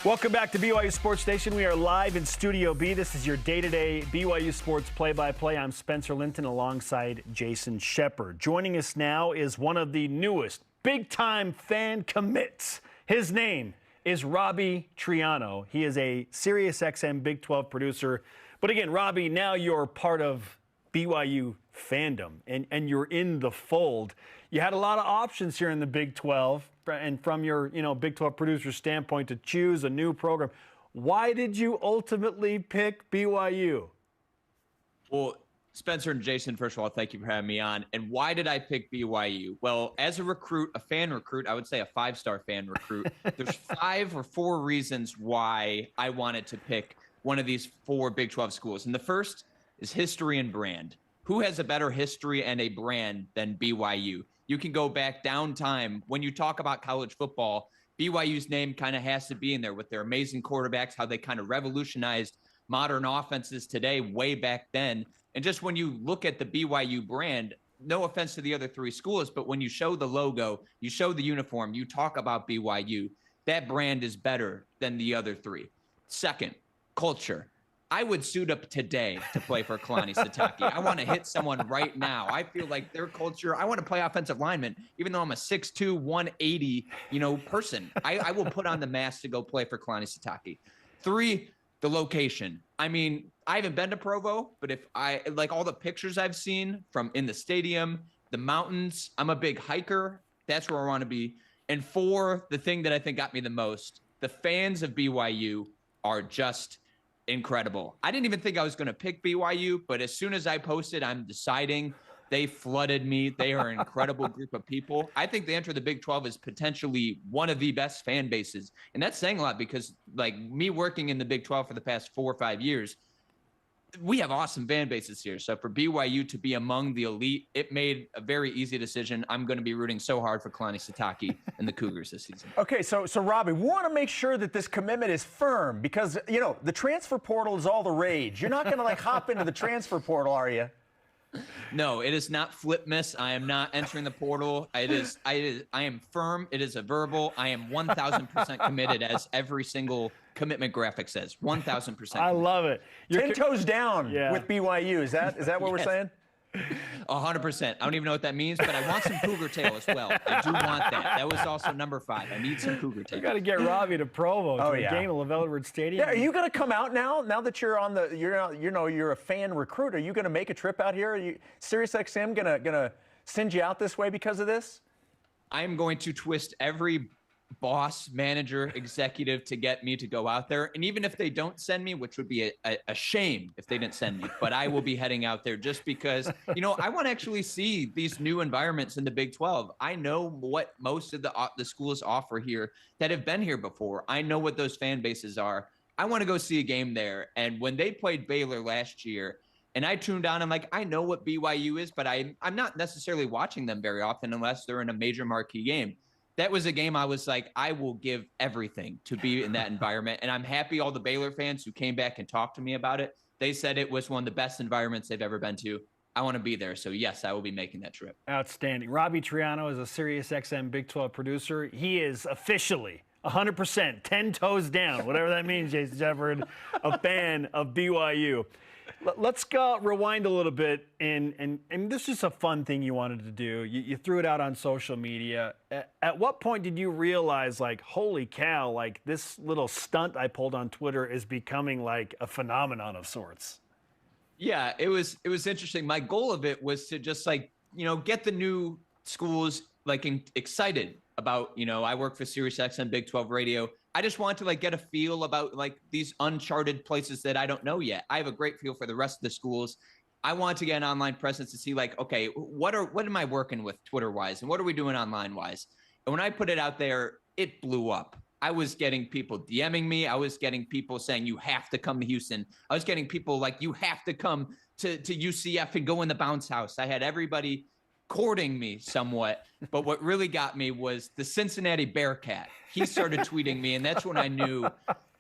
Welcome back to BYU Sports Station. We are live in Studio B. This is your day-to-day BYU Sports play-by-play. I'm Spencer Linton alongside Jason Shepard. Joining us now is one of the newest big-time fan commits. His name is Robbie Triano. He is a SiriusXM Big 12 producer. But again, Robbie, now you're part of BYU fandom, and you're in the fold. You had a lot of options here in the Big 12, and from your Big 12 producer standpoint to choose a new program. Why did you ultimately pick BYU? Well, Spencer and Jason, first of all, thank you for having me on. And why did I pick BYU? Well, as a recruit, a fan recruit, I would say a five-star fan recruit, there's 5 or 4 reasons why I wanted to pick one of these 4 Big 12 schools. And the first is history and brand. Who has a better history and a brand than BYU? You can go back down time. When you talk about college football, BYU's name kind of has to be in there with their amazing quarterbacks, how they kind of revolutionized modern offenses today, way back then. And just when you look at the BYU brand, no offense to the other 3 schools, but when you show the logo, you show the uniform, you talk about BYU, that brand is better than the other 3. Second, culture. I would suit up today to play for Kalani Sitake. I want to hit someone right now. I feel like their culture, I want to play offensive lineman, even though I'm a 6'2", 180, person. I will put on the mask to go play for Kalani Sitake. 3, the location. I mean, I haven't been to Provo, but if I like all the pictures I've seen from in the stadium, the mountains, I'm a big hiker. That's where I want to be. And 4, the thing that I think got me the most, the fans of BYU are just incredible. I didn't even think I was going to pick BYU, but as soon as I posted, I'm deciding, they flooded me. They are an incredible group of people. I think they enter the Big 12 as potentially one of the best fan bases. And that's saying a lot because, like, me working in the Big 12 for the past 4 or 5 years, we have awesome fan bases here. So for BYU to be among the elite, it made a very easy decision. I'm going to be rooting so hard for Kalani Sitake and the Cougars this season. Okay, so Robbie, we want to make sure that this commitment is firm because, the transfer portal is all the rage. You're not going to, hop into the transfer portal, are you? No, it is not flip miss. I am not entering the portal. I am firm. It is a verbal. I am 1,000% committed, as every single commitment graphic says. 1,000%. I love it. You're 10 toes down with BYU. Is that what we're saying? 100%. I don't even know what that means, but I want some Cougar Tail as well. I do want that. That was also number 5. I need some Cougar Tail. You got to get Robbie to Provo to the game at LaVell Edwards Stadium. Yeah, are you going to come out now that you're on you're a fan recruit? Are you going to make a trip out here? Are SiriusXM going to send you out this way because of this? I am going to twist every boss, manager, executive to get me to go out there. And even if they don't send me, which would be a shame if they didn't send me, but I will be heading out there just because, I want to actually see these new environments in the Big 12. I know what most of the schools offer here that have been here before. I know what those fan bases are. I want to go see a game there. And when they played Baylor last year, and I tuned on, I'm like, I know what BYU is, but I'm not necessarily watching them very often unless they're in a major marquee game. That was a game I was like, I will give everything to be in that environment. And I'm happy all the Baylor fans who came back and talked to me about it, they said it was one of the best environments they've ever been to. I want to be there. So, yes, I will be making that trip. Outstanding. Robbie Triano is a SiriusXM Big 12 producer. He is officially 100%, 10 toes down, whatever that means, Jason Shepard, a fan of BYU. Let's go rewind a little bit, and this is a fun thing you wanted to do. You threw it out on social media. At what point did you realize, holy cow, this little stunt I pulled on Twitter is becoming like a phenomenon of sorts? Yeah, it was interesting. My goal of it was to just get the new schools excited about, I work for SiriusXM Big 12 Radio. I just want to get a feel about these uncharted places that I don't know yet. I have a great feel for the rest of the schools. I want to get an online presence to see okay, what am I working with Twitter wise and what are we doing online wise? And when I put it out there, it blew up. I was getting people DMing me. I was getting people saying, you have to come to Houston. I was getting people you have to come to UCF and go in the bounce house. I had everybody courting me somewhat, but what really got me was the Cincinnati Bearcat. He started tweeting me, and that's when I knew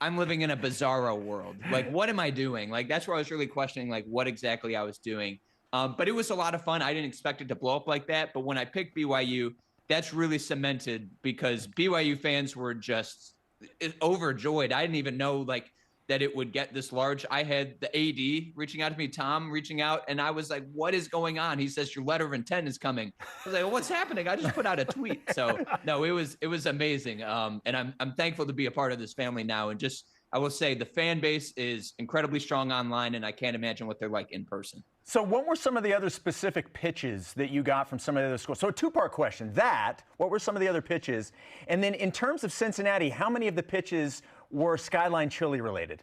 I'm living in a bizarro world. What am I doing? That's where I was really questioning, what exactly I was doing. But it was a lot of fun. I didn't expect it to blow up like that, but when I picked BYU, that's really cemented because BYU fans were just overjoyed. I didn't even know like that it would get this large. I had the AD reaching out to me, Tom reaching out, and I was like, what is going on? He says, your letter of intent is coming. I was like, well, what's happening? I just put out a tweet. So no, it was amazing. And I'm thankful to be a part of this family now. And just, I will say the fan base is incredibly strong online, and I can't imagine what they're like in person. So what were some of the other specific pitches that you got from some of the other schools? So a two-part question. What were some of the other pitches? And then in terms of Cincinnati, how many of the pitches were Skyline Chili related?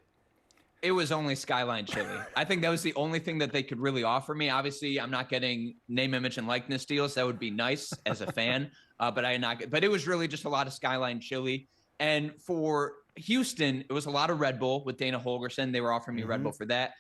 It was only Skyline Chili. I think that was the only thing that they could really offer me. Obviously, I'm not getting name, image, and likeness deals. That would be nice as a fan, but it was really just a lot of Skyline Chili. And for Houston, it was a lot of Red Bull with Dana Holgerson. They were offering me Red Bull for that.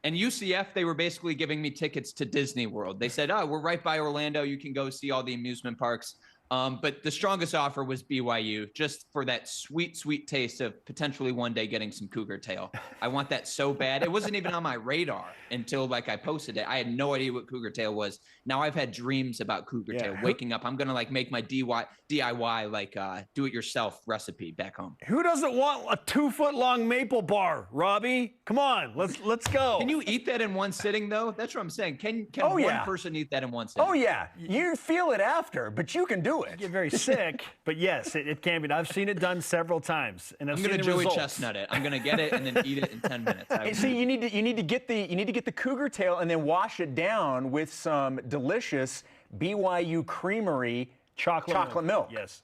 And UCF, they were basically giving me tickets to Disney World. They said, oh, we're right by Orlando. You can go see all the amusement parks. But the strongest offer was BYU, just for that sweet, sweet taste of potentially one day getting some Cougar Tail. I want that so bad. It wasn't even on my radar until like I posted it. I had no idea what Cougar Tail was. Now I've had dreams about Cougar Tail. Waking up, I'm going to like make my DIY like do-it-yourself recipe back home. Who doesn't want a 2-foot-long maple bar, Robbie? Come on, let's go. Can you eat that in one sitting though? That's what I'm saying. Can one person eat that in one sitting? Oh yeah, you feel it after, but you can do it. You get very sick, but yes, it can be. I've seen it done several times, and I'm going to Joey Chestnut it. I'm going to get it and then eat it in 10 minutes. See, you need to get the Cougar Tail and then wash it down with some delicious BYU Creamery chocolate milk. Yes,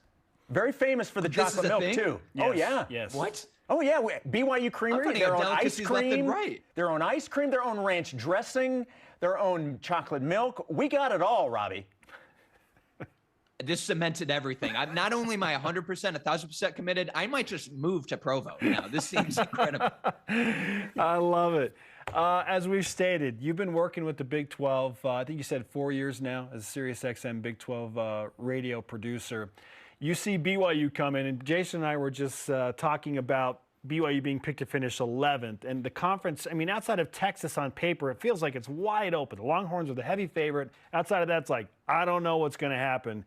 very famous for the chocolate milk too. Yes. Oh yeah. Yes. What? Oh yeah, BYU Creamery. Their own ice cream. Right. Their own ice cream. Their own ranch dressing. Their own chocolate milk. We got it all, Robbie. This cemented everything. I'm not only am I 100%, 1,000% committed, I might just move to Provo now. This seems incredible. I love it. As we've stated, you've been working with the Big 12, I think you said 4 years now as a SiriusXM Big 12 radio producer. You see BYU come in, and Jason and I were just talking about BYU being picked to finish 11th. And the conference, I mean, outside of Texas on paper, it feels like it's wide open. The Longhorns are the heavy favorite. Outside of that, it's like, I don't know what's going to happen.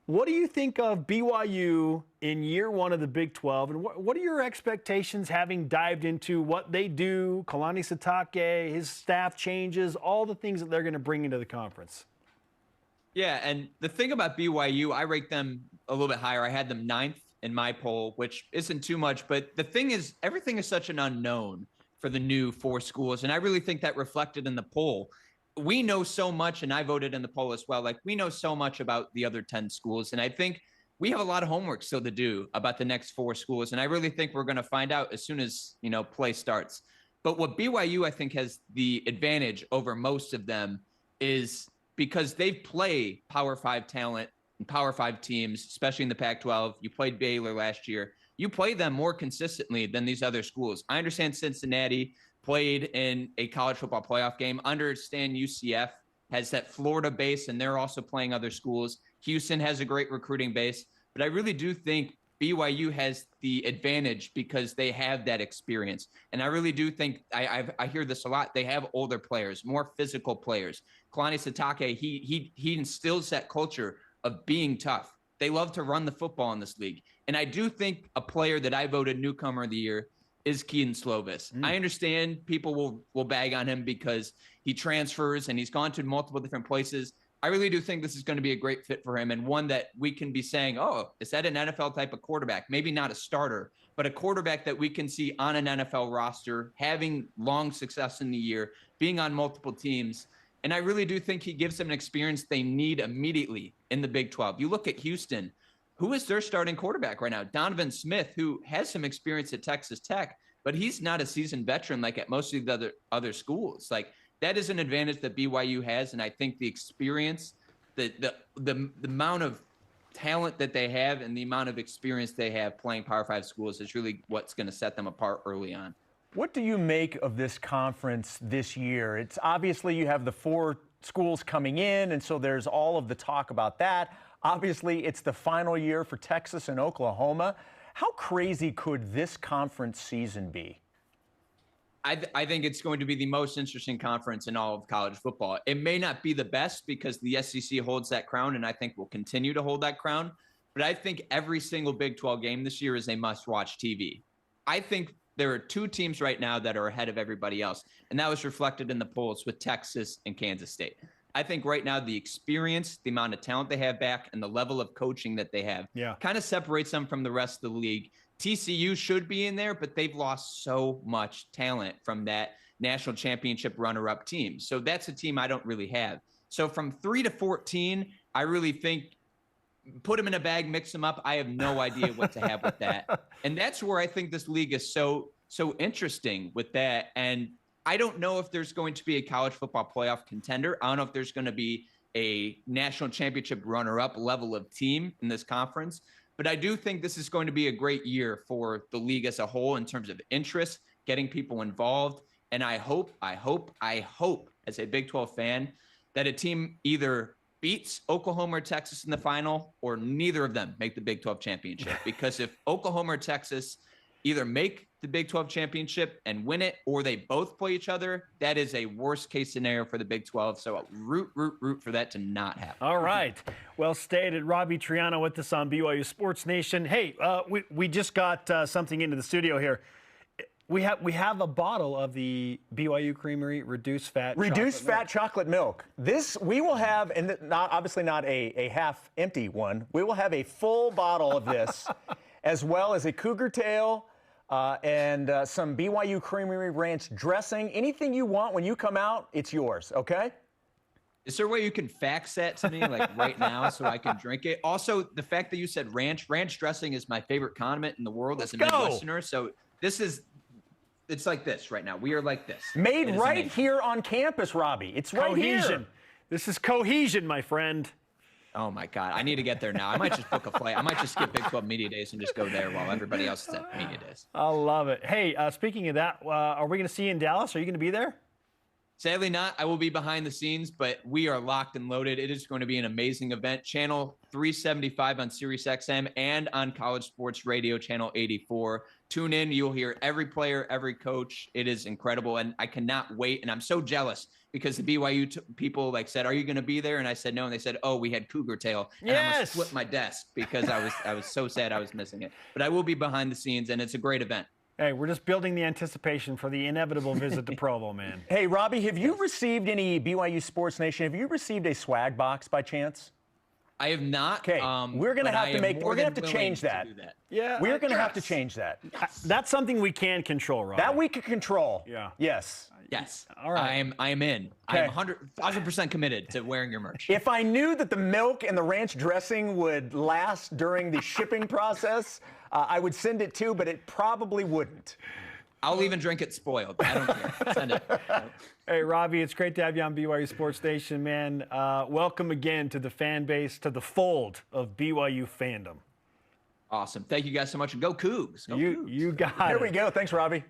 What do you think of BYU in year one of the Big 12? And what are your expectations having dived into what they do, Kalani Sitake, his staff changes, all the things that they're going to bring into the conference? Yeah, and the thing about BYU, I rate them a little bit higher. I had them 9th in my poll, which isn't too much. But the thing is, everything is such an unknown for the new 4 schools. And I really think that reflected in the poll. We know so much, and I voted in the poll as well. Like, we know so much about the other 10 schools. And I think we have a lot of homework still to do about the next 4 schools. And I really think we're going to find out as soon as, play starts. But what BYU, I think, has the advantage over most of them is because they play Power 5 talent and Power 5 teams, especially in the Pac-12. You played Baylor last year. You play them more consistently than these other schools. I understand Cincinnati played in a college football playoff game. Understand UCF has that Florida base, and they're also playing other schools. Houston has a great recruiting base. But I really do think BYU has the advantage because they have that experience. And I really do think, I hear this a lot, they have older players, more physical players. Kalani Sitake, he instills that culture of being tough. They love to run the football in this league. And I do think a player that I voted newcomer of the year is Keaton Slovis. I understand people will bag on him because he transfers and he's gone to multiple different places. I really do think this is going to be a great fit for him, and one that we can be saying, oh, is that an NFL type of quarterback? Maybe not a starter, but a quarterback that we can see on an NFL roster, having long success in the year, being on multiple teams. And I really do think he gives them an experience they need immediately in the Big 12. You look at Houston. Who is their starting quarterback right now? Donovan Smith, who has some experience at Texas Tech, but he's not a seasoned veteran like at most of the other schools. Like, that is an advantage that BYU has, and I think the experience, the amount of talent that they have and the amount of experience they have playing Power 5 schools is really what's going to set them apart early on. What do you make of this conference this year? It's obviously you have the 4 schools coming in, and so there's all of the talk about that. Obviously, it's the final year for Texas and Oklahoma. How crazy could this conference season be? I think it's going to be the most interesting conference in all of college football. It may not be the best because the SEC holds that crown, and I think will continue to hold that crown. but I think every single Big 12 game this year is a must-watch TV. I think there are 2 teams right now that are ahead of everybody else, and that was reflected in the polls with Texas and Kansas State. I think right now the experience, the amount of talent they have back, and the level of coaching that they have kind of separates them from the rest of the league. TCU should be in there, but they've lost so much talent from that national championship runner-up team. So that's a team I don't really have. So from 3 to 14, I really think put them in a bag, mix them up. I have no idea what to have with that. And that's where I think this league is so interesting with that. And I don't know if there's going to be a college football playoff contender. I don't know if there's going to be a national championship runner-up level of team in this conference. But I do think this is going to be a great year for the league as a whole in terms of interest, getting people involved. And I hope as a Big 12 fan that a team either beats Oklahoma or Texas in the final, or neither of them make the Big 12 championship. Because if Oklahoma or Texas either make the Big 12 championship and win it, or they both play each other, that is a worst case scenario for the Big 12. So root for that to not happen. All right. Well stated. Robbie Triano with us on BYU Sports Nation. Hey, we just got something into the studio here. We have a bottle of the BYU Creamery reduced fat chocolate milk. This we will have, and obviously not a half empty one. We will have a full bottle of this, as well as a Cougar Tail and some BYU Creamery Ranch dressing. Anything you want when you come out, it's yours. Okay. Is there a way you can fax that to me, like right now, so I can drink it? Also, the fact that you said ranch dressing is my favorite condiment in the world as a Midwesterner. So it's like this right now. We are like this. Made right here on campus, Robbie. It's right here. This is cohesion, my friend. Oh, my God. I need to get there now. I might just book a flight. I might just skip Big 12 Media Days and just go there while everybody else is at Media Days. I love it. Hey, speaking of that, are we going to see you in Dallas? Are you going to be there? Sadly not. I will be behind the scenes, but we are locked and loaded. It is going to be an amazing event. Channel 375 on SiriusXM and on College Sports Radio, Channel 84. Tune in. You'll hear every player, every coach. It is incredible, and I cannot wait. And I'm so jealous because the BYU people said, "Are you going to be there?" And I said no, and they said, "Oh, we had Cougar Tail." And I almost flipped my desk because I was so sad I was missing it. But I will be behind the scenes, and it's a great event. Hey, we're just building the anticipation for the inevitable visit to Provo, man. Hey, Robbie, have you received any BYU Sports Nation? Have you received a swag box by chance? I have not. Okay, we're going to have to change that. Yeah, we're going to have to change that. That's something we can control, Robbie. That we can control. Yeah. Yes. Yes. All right. I am in. Okay. I'm 100% committed to wearing your merch. If I knew that the milk and the ranch dressing would last during the shipping process, I would send it too, but it probably wouldn't. I'll even drink it spoiled. I don't care. Send it. Hey, Robbie, it's great to have you on BYU Sports Nation, man. Welcome again to the fan base, to the fold of BYU fandom. Awesome. Thank you guys so much. And go Cougs. You got it. Here we go. Thanks, Robbie.